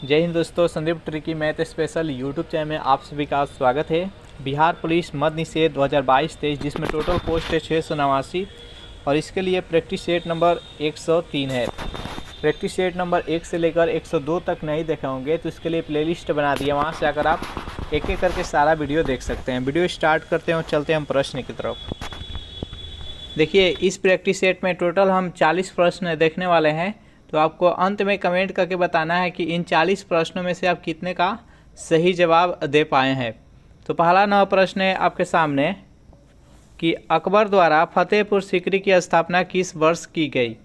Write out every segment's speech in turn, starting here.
जय हिंद दोस्तों, Sandeep tricky math special YouTube channel में आप सभी का स्वागत है। बिहार पुलिस मद निषेध 2022-23 जिसमें टोटल पोस्ट है 689 और इसके लिए प्रैक्टिस सेट नंबर 103 है। प्रैक्टिस सेट नंबर 1 से लेकर 102 तक नहीं देखे होंगे तो इसके लिए प्लेलिस्ट बना दिया, वहाँ से आकर आप एक एक करके सारा वीडियो देख सकते हैं। वीडियो स्टार्ट करते हैं और चलते हैं हम प्रश्न की तरफ। देखिए, इस प्रैक्टिस सेट में टोटल हम 40 प्रश्न देखने वाले हैं, तो आपको अंत में कमेंट करके बताना है कि इन 40 प्रश्नों में से आप कितने का सही जवाब दे पाए हैं। तो पहला नवा प्रश्न है आपके सामने कि अकबर द्वारा फतेहपुर सीकरी की स्थापना किस वर्ष की गई।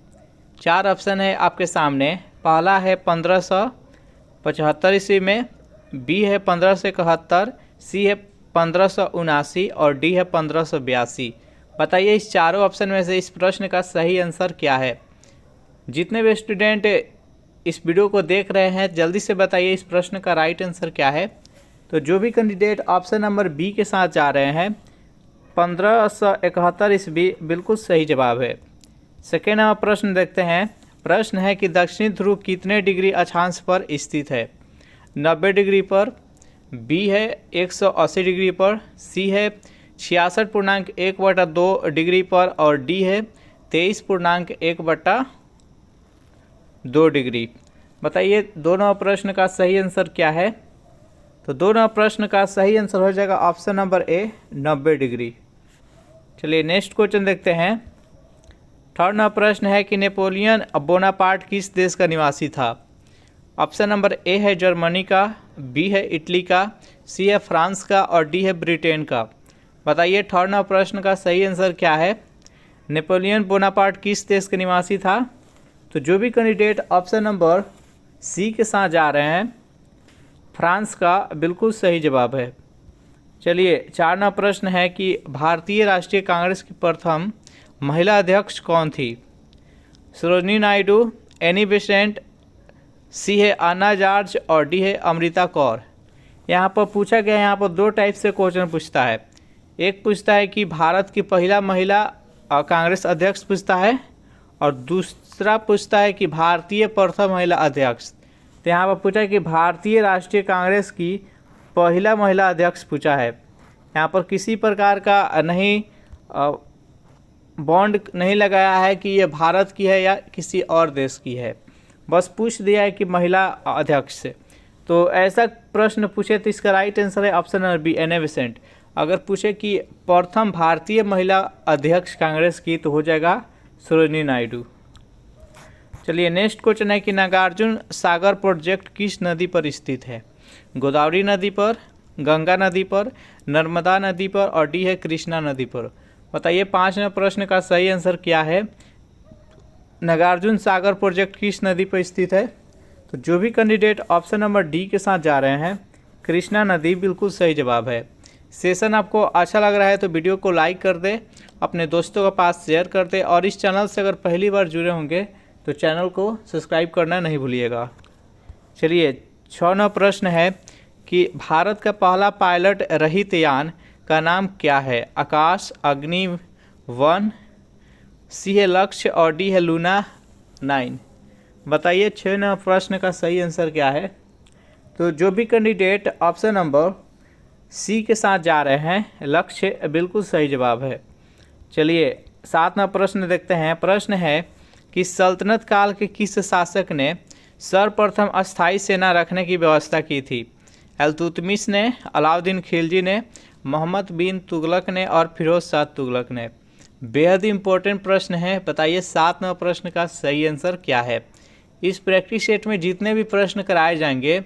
4 ऑप्शन है आपके सामने। पहला है 1575 ईस्वी में, बी है 1571, सी है 1579 और डी है 1582। बताइए इस चारों ऑप्शन में से इस प्रश्न का सही आंसर क्या है। जितने भी स्टूडेंट इस वीडियो को देख रहे हैं जल्दी से बताइए इस प्रश्न का राइट आंसर क्या है। तो जो भी कैंडिडेट ऑप्शन नंबर बी के साथ जा रहे हैं 1571 ईस्वी बिल्कुल सही जवाब है। सेकेंड नंबर प्रश्न देखते हैं। प्रश्न है कि दक्षिणी ध्रुव कितने डिग्री अक्षांश पर स्थित है। 90 डिग्री पर, बी है 180 डिग्री पर, सी है 66.1/2 डिग्री पर और डी है 23.1/2 डिग्री। बताइए दोनों प्रश्न का सही आंसर क्या है। तो दोनों प्रश्न का सही आंसर हो जाएगा ऑप्शन नंबर ए 90 डिग्री। चलिए नेक्स्ट क्वेश्चन देखते हैं। थर्ड नंबर प्रश्न है कि नेपोलियन बोनापार्ट किस देश का निवासी था। ऑप्शन नंबर ए है जर्मनी का, बी है इटली का, सी है फ्रांस का और डी है ब्रिटेन का। बताइए थर्ड नंबर प्रश्न का सही आंसर क्या है। नेपोलियन बोनापार्ट किस देश का निवासी था। तो जो भी कैंडिडेट ऑप्शन नंबर सी के साथ जा रहे हैं फ्रांस का बिल्कुल सही जवाब है। चलिए 4 नंबर प्रश्न है कि भारतीय राष्ट्रीय कांग्रेस की प्रथम महिला अध्यक्ष कौन थी। सरोजिनी नायडू, एनी बेसेंट, सी है अन्ना जॉर्ज और डी है अमृता कौर। यहाँ पर पूछा गया, यहाँ पर 2 टाइप से क्वेश्चन पूछता है। एक पूछता है कि भारत की पहला महिला कांग्रेस अध्यक्ष पूछता है और दूसरा पूछता है कि भारतीय प्रथम महिला अध्यक्ष। तो यहाँ पर पूछा है कि भारतीय राष्ट्रीय कांग्रेस की पहला महिला अध्यक्ष पूछा है। यहाँ पर किसी प्रकार का नहीं बॉन्ड नहीं लगाया है कि ये भारत की है या किसी और देश की है, बस पूछ दिया है कि महिला अध्यक्ष से। तो ऐसा प्रश्न पूछे तो इसका राइट आंसर है option number be Annie Besant. अगर पूछे कि प्रथम भारतीय महिला अध्यक्ष कांग्रेस की तो हो जाएगा सरोजिनी नायडू। चलिए नेक्स्ट क्वेश्चन है कि नागार्जुन सागर प्रोजेक्ट किस नदी पर स्थित है। गोदावरी नदी पर, गंगा नदी पर, नर्मदा नदी पर और डी है कृष्णा नदी पर। बताइए 5 नंबर प्रश्न का सही आंसर क्या है। नागार्जुन सागर प्रोजेक्ट किस नदी पर स्थित है। तो जो भी कैंडिडेट ऑप्शन नंबर डी के साथ जा रहे हैं कृष्णा नदी बिल्कुल सही जवाब है। सेशन आपको अच्छा लग रहा है तो वीडियो को लाइक कर दे, अपने दोस्तों के पास शेयर कर दे और इस चैनल से अगर पहली बार जुड़े होंगे तो चैनल को सब्सक्राइब करना नहीं भूलिएगा। चलिए 6 नंबर प्रश्न है कि भारत का पहला पायलट रहित यान का नाम क्या है। आकाश, अग्नि 1, सी है लक्ष्य और डी है लूना 9। बताइए 6 नंबर प्रश्न का सही आंसर क्या है। तो जो भी कैंडिडेट ऑप्शन नंबर सी के साथ जा रहे हैं लक्ष्य बिल्कुल सही जवाब है। चलिए 7वां प्रश्न देखते हैं। प्रश्न है कि सल्तनत काल के किस शासक ने सर्वप्रथम अस्थायी सेना रखने की व्यवस्था की थी। इल्तुतमिश ने, अलाउद्दीन खिलजी ने, मोहम्मद बिन तुगलक ने और फिरोज शाह तुगलक ने। बेहद इंपॉर्टेंट प्रश्न है। बताइए 7 नंबर प्रश्न का सही आंसर क्या है। इस प्रैक्टिस सेट में जितने भी प्रश्न कराए जाएंगे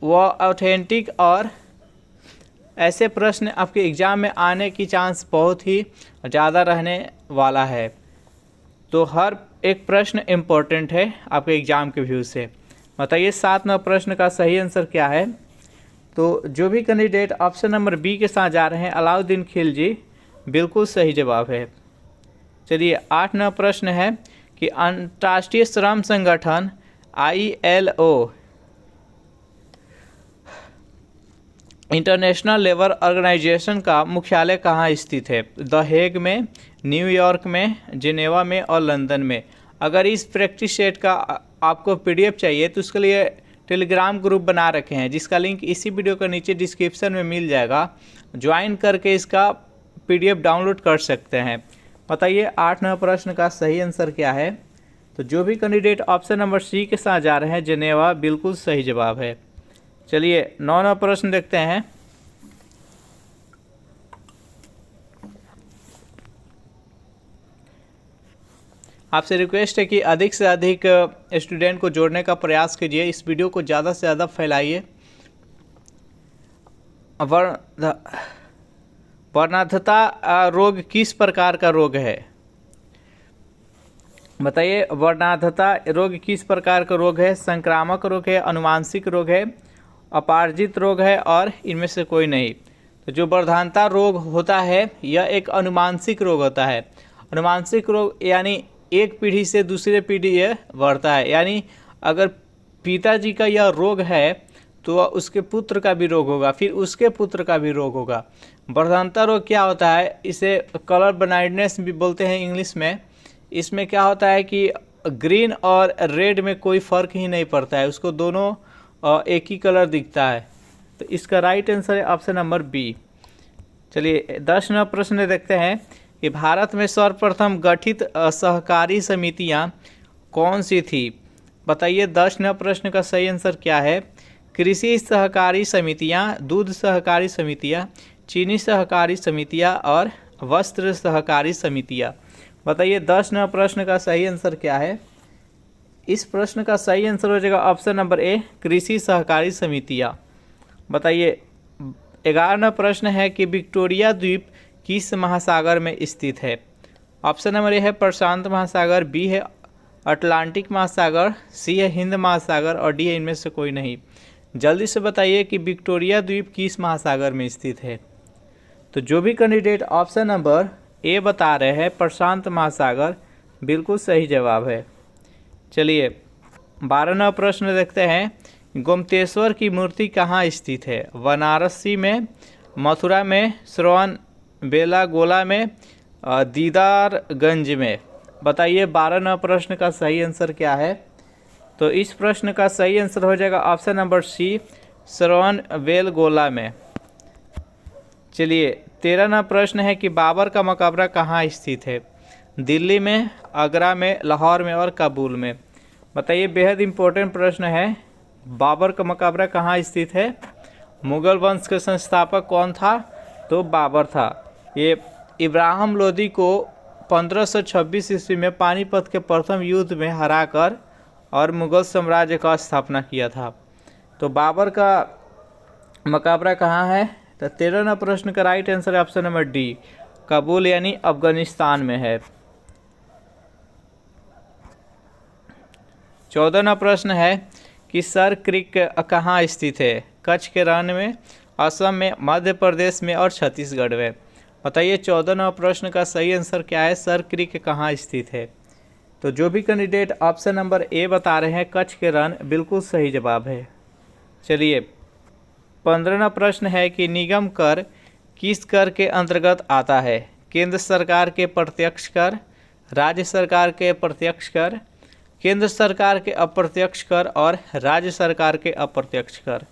वो ऑथेंटिक और ऐसे प्रश्न आपके एग्ज़ाम में आने की चांस बहुत ही ज़्यादा रहने वाला है। तो हर एक प्रश्न इम्पोर्टेंट है आपके एग्ज़ाम के व्यू से। बताइए 7 नंबर प्रश्न का सही आंसर क्या है। तो जो भी कैंडिडेट ऑप्शन नंबर बी के साथ जा रहे हैं अलाउद्दीन खिलजी बिल्कुल सही जवाब है। चलिए 8 नंबर प्रश्न है कि अंतर्राष्ट्रीय श्रम संगठन ILO इंटरनेशनल लेबर ऑर्गेनाइजेशन का मुख्यालय कहाँ स्थित है। द हेग में, न्यूयॉर्क में, जिनेवा में और लंदन में। अगर इस प्रैक्टिस सेट का आपको PDF चाहिए तो उसके लिए टेलीग्राम ग्रुप बना रखे हैं, जिसका लिंक इसी वीडियो के नीचे डिस्क्रिप्शन में मिल जाएगा। ज्वाइन करके इसका PDF डाउनलोड कर सकते हैं। बताइए 8 प्रश्न का सही आंसर क्या है। तो जो भी कैंडिडेट ऑप्शन नंबर C के साथ जा रहे हैं, जेनेवा बिल्कुल सही जवाब है। चलिए 9 प्रश्न देखते हैं। आपसे रिक्वेस्ट है कि अधिक से अधिक स्टूडेंट को जोड़ने का प्रयास कीजिए, इस वीडियो को ज़्यादा से ज़्यादा फैलाइए। वर्णांधता रोग किस प्रकार का रोग है। बताइए वर्णांधता रोग किस प्रकार का रोग है। संक्रामक रोग है, अनुवांशिक रोग है, अपार्जित रोग है और इनमें से कोई नहीं। तो जो वर्धांता रोग होता है यह एक अनुवांशिक रोग होता है। अनुवांशिक रोग यानी एक पीढ़ी से दूसरे पीढ़ी यह बढ़ता है, यानी अगर पिताजी का यह रोग है तो उसके पुत्र का भी रोग होगा, फिर उसके पुत्र का भी रोग होगा। वर्धांता रोग क्या होता है, इसे कलर ब्लाइंडनेस भी बोलते हैं इंग्लिश में। इसमें क्या होता है कि ग्रीन और रेड में कोई फ़र्क ही नहीं पड़ता है, उसको दोनों एक ही कलर दिखता है। तो इसका राइट आंसर है ऑप्शन नंबर बी। चलिए 10 प्रश्न देखते हैं कि भारत में सर्वप्रथम गठित सहकारी समितियां कौन सी थी। बताइए 10 प्रश्न का सही आंसर क्या है। कृषि सहकारी समितियां, दूध सहकारी समितियां, चीनी सहकारी समितियां और वस्त्र सहकारी समितियां। बताइए 10 प्रश्न का सही आंसर क्या है। इस प्रश्न का सही आंसर हो जाएगा ऑप्शन नंबर ए, कृषि सहकारी समितियां। बताइए 11 प्रश्न है कि विक्टोरिया द्वीप किस महासागर में स्थित है। ऑप्शन नंबर ए है प्रशांत महासागर, बी है अटलांटिक महासागर, सी है हिंद महासागर और डी है इनमें से कोई नहीं। जल्दी से बताइए कि विक्टोरिया द्वीप किस महासागर में स्थित है। तो जो भी कैंडिडेट ऑप्शन नंबर ए बता रहे हैं प्रशांत महासागर, बिल्कुल सही जवाब है। चलिए 12 प्रश्न देखते हैं। गोमतेश्वर की मूर्ति कहाँ स्थित है। वाराणसी में, मथुरा में, श्रवण बेलागोला में, दीदारगंज में। बताइए 12 प्रश्न का सही आंसर क्या है। तो इस प्रश्न का सही आंसर हो जाएगा ऑप्शन नंबर सी, श्रवण बेलगोला में। चलिए 13 प्रश्न है कि बाबर का मकबरा कहाँ स्थित है। दिल्ली में, आगरा में, लाहौर में और काबुल में। बताइए बेहद इम्पोर्टेंट प्रश्न है। बाबर का मकबरा कहाँ स्थित है। मुगल वंश के संस्थापक कौन था। तो बाबर था। ये इब्राहिम लोदी को 1526 ईस्वी में पानीपत के प्रथम युद्ध में हराकर और मुगल साम्राज्य का स्थापना किया था। तो बाबर का मकबरा कहाँ है। तो 13 प्रश्न का राइट आंसर है ऑप्शन नंबर डी, काबुल यानी अफगानिस्तान में है। 14 प्रश्न है कि सर क्रीक कहाँ स्थित है। कच्छ के रण में, असम में, मध्य प्रदेश में और छत्तीसगढ़ में। बताइए 14 प्रश्न का सही आंसर क्या है। सर क्रीक कहाँ स्थित है। तो जो भी कैंडिडेट ऑप्शन नंबर ए बता रहे हैं कच्छ के रण, बिल्कुल सही जवाब है। चलिए 15 प्रश्न है कि निगम कर किस कर के अंतर्गत आता है। केंद्र सरकार के प्रत्यक्ष कर, राज्य सरकार के प्रत्यक्ष कर, केंद्र सरकार के अप्रत्यक्ष कर और राज्य सरकार के अप्रत्यक्ष कर।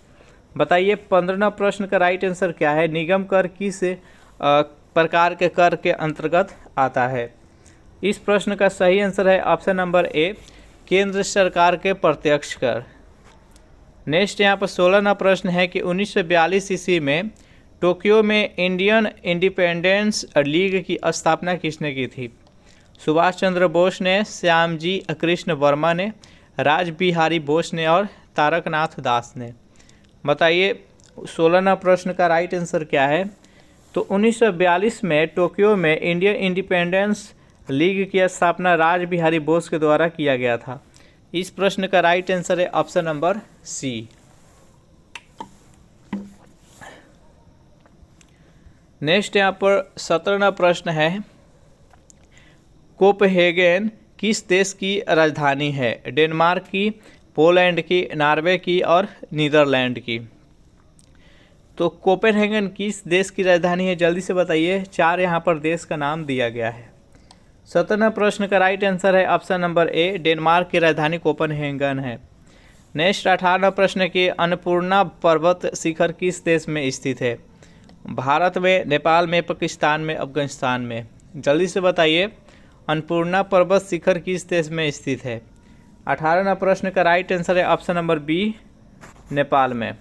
बताइए 15 प्रश्न का राइट आंसर क्या है। निगम कर किस प्रकार के कर के अंतर्गत आता है। इस प्रश्न का सही आंसर है ऑप्शन नंबर ए, केंद्र सरकार के प्रत्यक्ष कर। नेक्स्ट यहाँ पर 16 प्रश्न है कि 1942 ईस्वी में टोक्यो में इंडियन इंडिपेंडेंस लीग की स्थापना किसने की थी। सुभाष चंद्र बोस ने, श्यामजी कृष्ण वर्मा ने, राज बिहारी बोस ने और तारकनाथ दास ने। बताइए 16 प्रश्न का राइट आंसर क्या है। तो 1942 में टोक्यो में इंडियन इंडिपेंडेंस लीग की स्थापना राज बिहारी बोस के द्वारा किया गया था। इस प्रश्न का राइट आंसर है ऑप्शन नंबर सी। नेक्स्ट यहाँ पर 17 प्रश्न है। कोपेनहेगन किस देश की राजधानी है। डेनमार्क की, पोलैंड की, नॉर्वे की और नीदरलैंड की। तो कोपेनहेगन किस देश की राजधानी है, जल्दी से बताइए। 4 यहाँ पर देश का नाम दिया गया है। 17 प्रश्न का राइट आंसर है ऑप्शन नंबर ए, डेनमार्क की राजधानी कोपेनहेगन है। नेक्स्ट 18वां प्रश्न है कि अन्नपूर्णा पर्वत शिखर किस देश में स्थित है? भारत में, नेपाल में, पाकिस्तान में, अफगानिस्तान में? जल्दी से बताइए, अन्नपूर्णा पर्वत शिखर किस देश में स्थित है? 18वां प्रश्न का राइट आंसर है ऑप्शन नंबर बी, नेपाल में।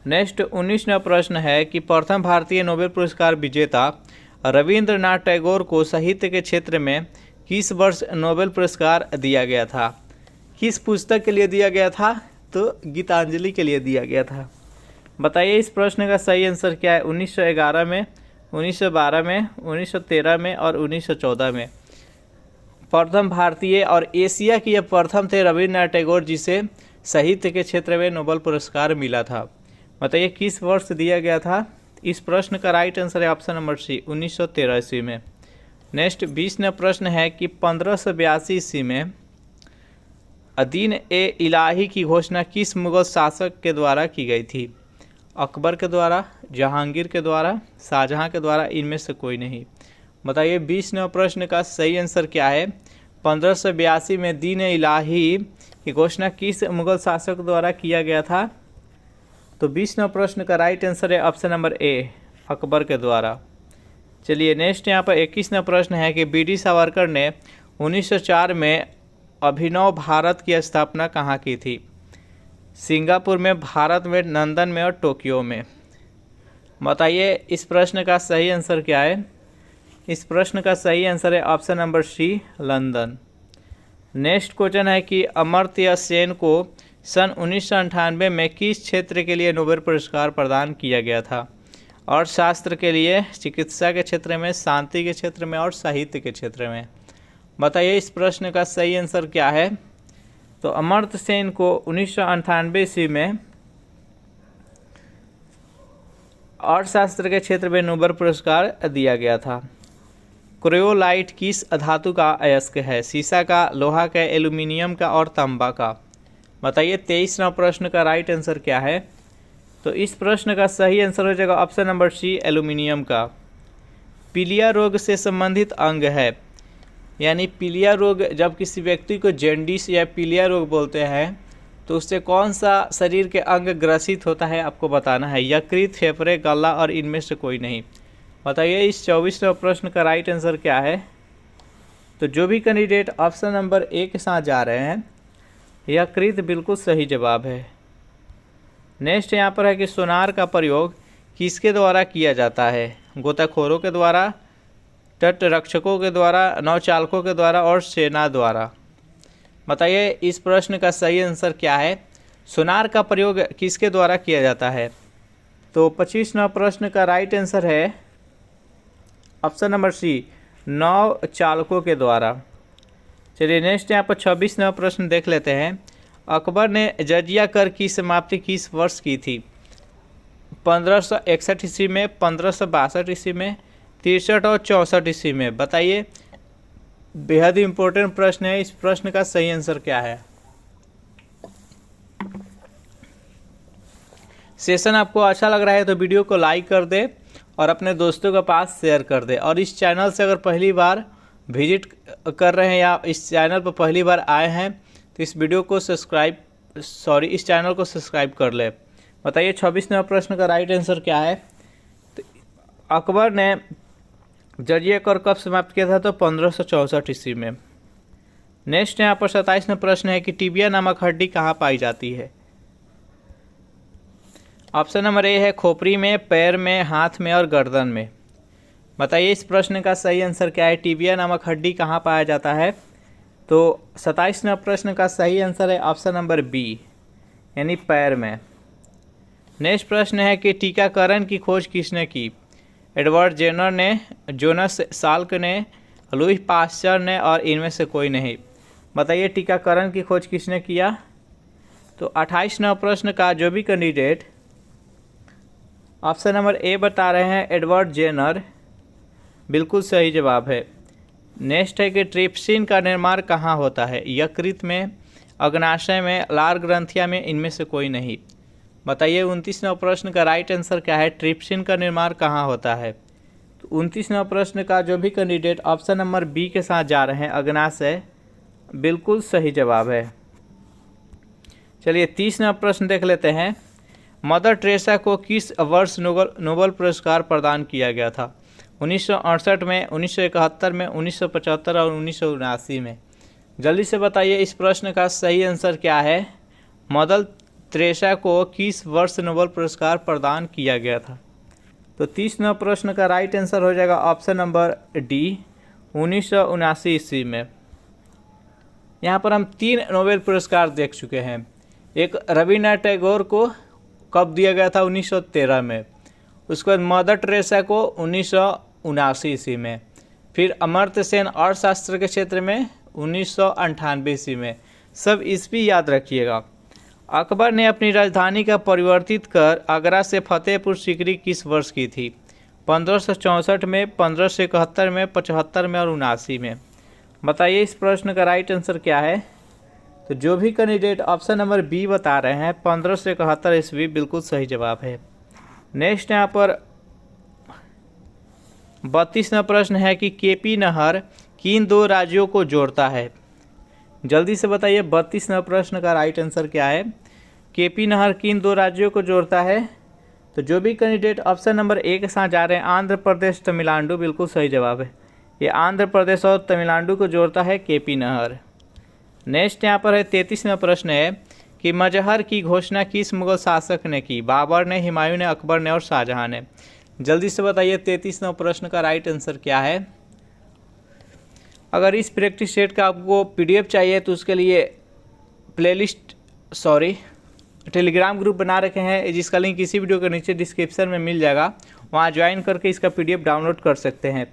नेक्स्ट 19वां प्रश्न है कि प्रथम भारतीय नोबेल पुरस्कार विजेता रविंद्रनाथ टैगोर को साहित्य के क्षेत्र में किस वर्ष नोबेल पुरस्कार दिया गया था? किस पुस्तक के लिए दिया गया था? तो गीतांजलि के लिए दिया गया था। बताइए इस प्रश्न का सही आंसर क्या है? 1911 में, 1912 में, 1913 में और 1914 में। प्रथम भारतीय और एशिया के ये प्रथम थे रविंद्रनाथ टैगोर जिसे साहित्य के क्षेत्र में नोबेल पुरस्कार मिला था। बताइए किस वर्ष दिया गया था? इस प्रश्न का राइट आंसर है ऑप्शन नंबर सी, 1913 ईस्वी में। नेक्स्ट 20वां प्रश्न है कि 1582 ईस्वी में दीन ए इलाही की घोषणा किस मुगल शासक के द्वारा की गई थी? अकबर के द्वारा, जहांगीर के द्वारा, शाहजहां के द्वारा, इनमें से कोई नहीं। बताइए 20वां प्रश्न का सही आंसर क्या है? 1582 में दीन ए इलाही की घोषणा किस मुगल शासक द्वारा किया गया था? तो 20वां प्रश्न का राइट आंसर है ऑप्शन नंबर ए, अकबर के द्वारा। चलिए नेक्स्ट यहाँ पर 21वां प्रश्न है कि बी.डी. सावरकर ने 1904 में अभिनव भारत की स्थापना कहाँ की थी? सिंगापुर में, भारत में, लंदन में और टोक्यो में? बताइए इस प्रश्न का सही आंसर क्या है? इस प्रश्न का सही आंसर है option number C, London. Next question है कि अमर्त्य सेन को सन 1998 में किस क्षेत्र के लिए नोबेल पुरस्कार प्रदान किया गया था? अर्थशास्त्र के लिए, चिकित्सा के क्षेत्र में, शांति के क्षेत्र में और साहित्य के क्षेत्र में? बताइए इस प्रश्न का सही आंसर क्या है? तो अमर्त्य सेन को 1998 ईस्वी में अर्थशास्त्र के क्षेत्र में नोबेल पुरस्कार दिया गया था। क्रियोलाइट किस धातु का अयस्क है? शीशा का, लोहा का, एल्यूमिनियम का और तांबा का? बताइए 23वां प्रश्न का राइट आंसर क्या है? तो इस प्रश्न का सही आंसर हो जाएगा ऑप्शन नंबर सी, एल्यूमिनियम का। पीलिया रोग से संबंधित अंग है, यानी पीलिया रोग जब किसी व्यक्ति को जॉन्डिस या पीलिया रोग बोलते हैं तो उससे कौन सा शरीर के अंग ग्रसित होता है आपको बताना है। यकृत, फेफड़े, गला और इनमें से कोई नहीं। बताइए इस 24वें प्रश्न का राइट आंसर क्या है? तो जो भी कैंडिडेट ऑप्शन नंबर ए के साथ जा रहे हैं, यकृत बिल्कुल सही जवाब है। नेक्स्ट यहाँ पर है कि सोनार का प्रयोग किसके द्वारा किया जाता है? गोताखोरों के द्वारा, तट रक्षकों के द्वारा, नौचालकों के द्वारा और सेना द्वारा? बताइए इस प्रश्न का सही आंसर क्या है? सोनार का प्रयोग किसके द्वारा किया जाता है? तो 25वां प्रश्न का राइट आंसर है ऑप्शन नंबर सी, नौचालकों के द्वारा। चलिए नेक्स्ट यहाँ पर 26वां प्रश्न देख लेते हैं। अकबर ने जजिया कर की समाप्ति किस वर्ष की थी? 1561 ईस्वी में, 1562 ईस्वी में, 63 और 64 ईस्वी में? बताइए, बेहद इंपॉर्टेंट प्रश्न है। इस प्रश्न का सही आंसर क्या है? सेशन आपको अच्छा लग रहा है तो वीडियो को लाइक कर दे और अपने दोस्तों के पास शेयर कर दे। और इस चैनल से अगर पहली बार विजिट कर रहे हैं या इस चैनल पर पहली बार आए हैं तो इस चैनल को सब्सक्राइब कर ले। बताइए 26वां प्रश्न का राइट आंसर क्या है? तो अकबर ने जजिया कर कब समाप्त किया था? तो 1564 ईस्वी में। नेक्स्ट यहाँ पर 27वां प्रश्न है कि टिबिया नामक हड्डी कहाँ पाई जाती है? ऑप्शन नंबर ए है खोपड़ी में, पैर में, हाथ में और गर्दन में? बताइए इस प्रश्न का सही आंसर क्या है? टिबिया नामक हड्डी कहाँ पाया जाता है? तो 27वां प्रश्न का सही आंसर है ऑप्शन नंबर बी, यानी पैर में। नेक्स्ट प्रश्न है कि टीकाकरण की खोज किसने की? एडवर्ड जेनर ने, जोनस साल्क ने, लुई पास्चर ने और इनमें से कोई नहीं? बताइए टीकाकरण की खोज किसने किया? तो 28वां प्रश्न का जो भी कैंडिडेट ऑप्शन नंबर ए बता रहे हैं, एडवर्ड जेनर, बिल्कुल सही जवाब है। नेक्स्ट है कि ट्रिप्सिन का निर्माण कहाँ होता है? यकृत में, अग्नाशय में, लार ग्रंथिया में? इनमें से कोई नहीं? बताइए 29वां प्रश्न का राइट आंसर क्या है? ट्रिप्सिन का निर्माण कहाँ होता है? तो 29वां प्रश्न का जो भी कैंडिडेट ऑप्शन नंबर बी के साथ जा रहे हैं, अग्नाशय, बिल्कुल सही जवाब है। चलिए 30वां प्रश्न देख लेते हैं। मदर टेरेसा को किस वर्ष नोबेल पुरस्कार प्रदान किया गया था? 1968 में, 1971 में, 1975 और 1979 में। जल्दी से बताइए इस प्रश्न का सही आंसर क्या है। मदर टेरेसा को किस वर्ष नोबेल पुरस्कार प्रदान किया गया था? तो 30वां प्रश्न का राइट आंसर हो जाएगा ऑप्शन नंबर डी, 1979 ईस्वी में। यहाँ पर हम 3 नोबेल पुरस्कार देख चुके हैं। एक रविन्द्रनाथ टैगोर को कब दिया गया था? 1913 में। उसके बाद मदर टेरेसा को 1979 ईस्वी में। फिर अमर्त्य सेन अर्थशास्त्र के क्षेत्र में 1998 ईस्वी में। सब ईस्वी याद रखिएगा। अकबर ने अपनी राजधानी का परिवर्तित कर आगरा से फतेहपुर सीकरी किस वर्ष की थी? 1564 में, 1571 में, 75 में और 79 में। बताइए इस प्रश्न का राइट आंसर क्या है। तो जो भी कैंडिडेट ऑप्शन नंबर बी बता रहे हैं 1571 ईस्वी बिल्कुल सही जवाब है। नेक्स्ट यहाँ पर 32वां प्रश्न है कि केपी नहर किन 2 राज्यों को जोड़ता है? जल्दी से बताइए 32वां प्रश्न का राइट आंसर क्या है। केपी नहर किन 2 राज्यों को जोड़ता है? तो जो भी कैंडिडेट ऑप्शन नंबर ए के साथ जा रहे हैं आंध्र प्रदेश तमिलनाडु बिल्कुल सही जवाब है। ये आंध्र प्रदेश और तमिलनाडु को जोड़ता है केपी नहर। नेक्स्ट यहाँ पर है 33वां प्रश्न है कि मजहर की घोषणा किस मुगल शासक ने की? बाबर ने, हुमायूं ने, अकबर ने और शाहजहां ने। जल्दी से बताइए 33वां प्रश्न का राइट आंसर क्या है। अगर इस प्रैक्टिस सेट का आपको पीडीएफ चाहिए तो उसके लिए टेलीग्राम ग्रुप बना रखे हैं जिसका लिंक इसी वीडियो के नीचे डिस्क्रिप्शन में मिल जाएगा। वहाँ ज्वाइन करके इसका पीडीएफ डाउनलोड कर सकते हैं।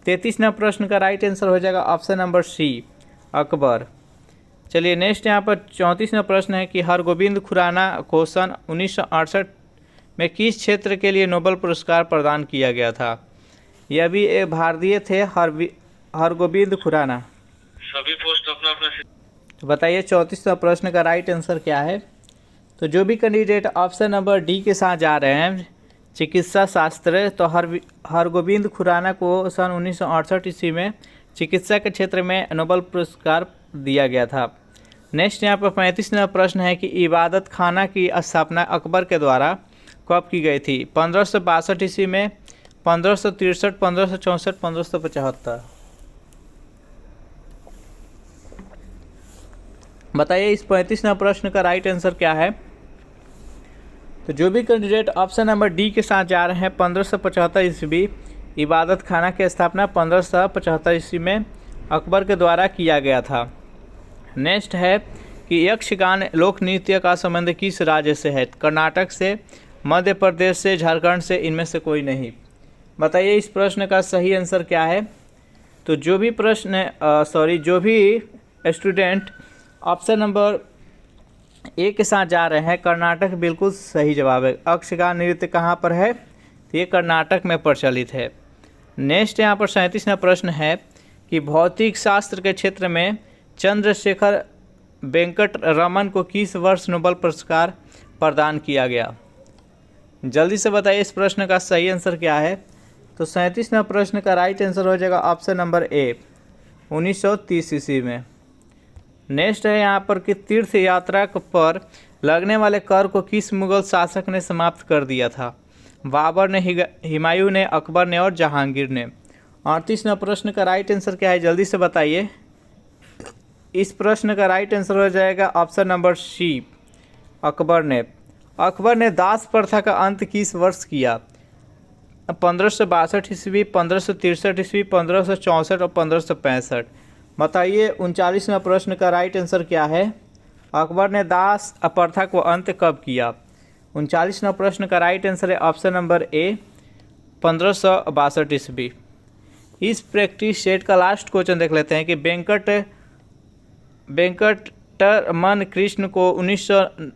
33वां प्रश्न का राइट आंसर हो जाएगा ऑप्शन नंबर सी, अकबर। चलिए नेक्स्ट यहाँ पर 34वां प्रश्न है कि हरगोविंद खुराना को सन 1968 में किस क्षेत्र के लिए नोबेल पुरस्कार प्रदान किया गया था? यह भी एक भारतीय थे, हरगोविंद खुराना। सभी पोस्ट अपना तो बताइए 34वां प्रश्न का राइट आंसर क्या है। तो जो भी कैंडिडेट ऑप्शन नंबर डी के साथ जा रहे हैं चिकित्सा शास्त्र, तो हरगोविंद खुराना को सन 1968 ईस्वी में चिकित्सा के क्षेत्र में नोबेल पुरस्कार दिया गया था। नेक्स्ट यहाँ पर 35वां प्रश्न है कि इबादत खाना की स्थापना अकबर के द्वारा कब की गई थी? 1562 ईस्वी में, 1563, 1564, 1575। बताइए इस 35वां प्रश्न का राइट आंसर क्या है। तो जो भी कैंडिडेट ऑप्शन नंबर डी के साथ जा रहे हैं 1575 ईस्वी, इबादत खाना की स्थापना 1575 ईस्वी में अकबर के द्वारा किया गया था। नेक्स्ट है कि यक्षगान लोक नृत्य का संबंध किस राज्य से है? कर्नाटक से, मध्य प्रदेश से, झारखंड से, इनमें से कोई नहीं। बताइए इस प्रश्न का सही आंसर क्या है। तो जो भी स्टूडेंट ऑप्शन नंबर ए के साथ जा रहे हैं कर्नाटक बिल्कुल सही जवाब है। यक्षगान नृत्य कहाँ पर है? तो ये कर्नाटक में प्रचलित है। नेक्स्ट यहाँ पर 37वां प्रश्न है कि भौतिक शास्त्र के क्षेत्र में चंद्रशेखर वेंकट रमन को किस वर्ष नोबेल पुरस्कार प्रदान किया गया? जल्दी से बताइए इस प्रश्न का सही आंसर क्या है। तो 37वां प्रश्न का राइट आंसर हो जाएगा ऑप्शन नंबर ए, 1930 ईस्वी में। नेक्स्ट है यहाँ पर कि तीर्थ यात्रा पर लगने वाले कर को किस मुगल शासक ने समाप्त कर दिया था? बाबर ने, हुमायूं ने, अकबर ने और जहांगीर ने। 38वां प्रश्न का राइट आंसर क्या है जल्दी से बताइए। इस प्रश्न का राइट आंसर हो जाएगा ऑप्शन नंबर सी, अकबर ने। अकबर ने दास प्रथा का अंत किस वर्ष किया? 1562 ईस्वी, 1563 ईस्वी, 1564 और 1565। बताइए 39वां प्रश्न का राइट आंसर क्या है। अकबर ने दास प्रथा को अंत कब किया? 39वां प्रश्न का राइट आंसर है ऑप्शन नंबर ए, 1562 ईस्वी। इस प्रैक्टिस सेट का लास्ट क्वेश्चन देख लेते हैं कि वेंकटरमन कृष्ण को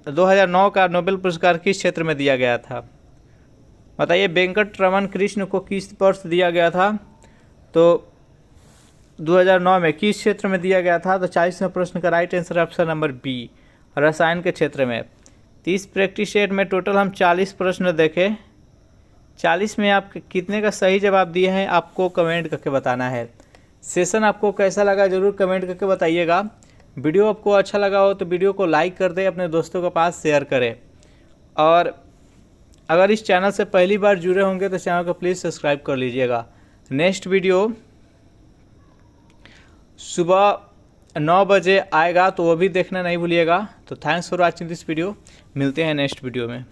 2009 का नोबेल पुरस्कार किस क्षेत्र में दिया गया था? बताइए वेंकटरमन कृष्ण को किस वर्ष दिया गया था? तो 2009 में किस क्षेत्र में दिया गया था? तो 40वें प्रश्न का right answer option number B, रसायन के क्षेत्र में। 30 प्रैक्टिस सेट में टोटल हम 40 प्रश्न देखे। 40 में आप कितने का सही जवाब दिए हैं आपको कमेंट करके बताना है। सेशन आपको कैसा लगा ज़रूर कमेंट करके बताइएगा। वीडियो आपको अच्छा लगा हो तो वीडियो को लाइक कर दें, अपने दोस्तों के पास शेयर करें। और अगर इस चैनल से पहली बार जुड़े होंगे तो चैनल को प्लीज़ सब्सक्राइब कर लीजिएगा। नेक्स्ट वीडियो सुबह 9 बजे आएगा, तो वो भी देखना नहीं भूलिएगा। तो thanks for watching this video, मिलते हैं नेक्स्ट वीडियो में।